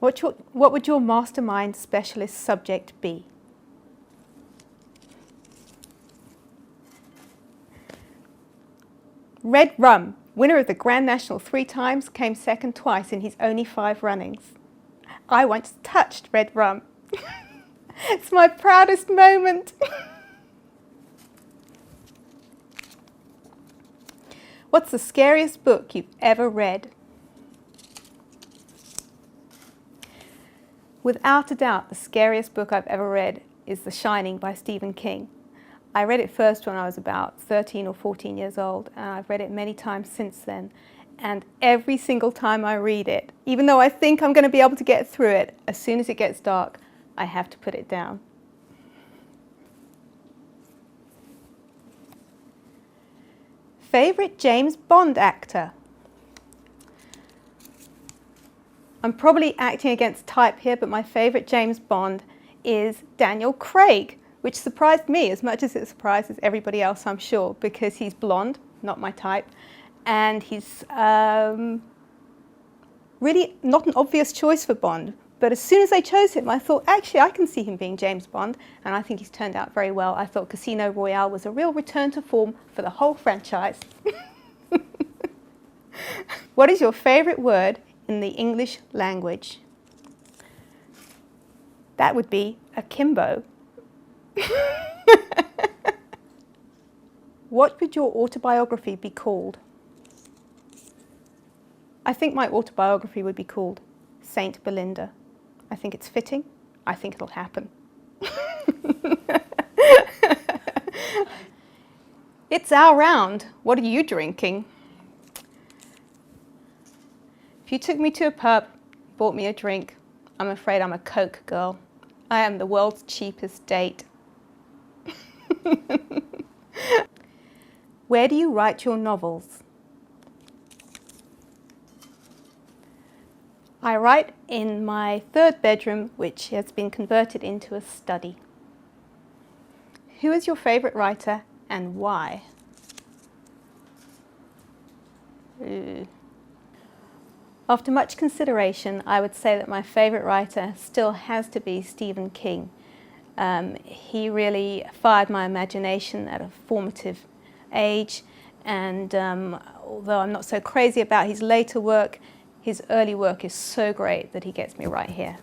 What would your mastermind specialist subject be? Red Rum, winner of the Grand National 3 times, came second twice in his only 5 runnings. I once touched Red Rum. It's my proudest moment. What's the scariest book you've ever read? Without a doubt, the scariest book I've ever read is The Shining by Stephen King. I read it first when I was about 13 or 14 years old, and I've read it many times since then. And every single time I read it, even though I think I'm going to be able to get through it, as soon as it gets dark, I have to put it down. Favorite James Bond actor? I'm probably acting against type here, but my favorite James Bond is Daniel Craig, which surprised me as much as it surprises everybody else, I'm sure, because he's blonde, not my type, and he's really not an obvious choice for Bond. But as soon as I chose him, I thought, actually, I can see him being James Bond, and I think he's turned out very well. I thought Casino Royale was a real return to form for the whole franchise. What is your favorite word in the English language? That would be akimbo. What would your autobiography be called? I think my autobiography would be called Saint Belinda. I think it's fitting. I think it'll happen. It's our round. What are you drinking? If you took me to a pub, bought me a drink, I'm afraid I'm a Coke girl. I am the world's cheapest date. Where do you write your novels? I write in my 3rd bedroom, which has been converted into a study. Who is your favourite writer and why? After much consideration, I would say that my favourite writer still has to be Stephen King. He really fired my imagination at a formative age, and although I'm not so crazy about his later work, his early work is so great that he gets me right here.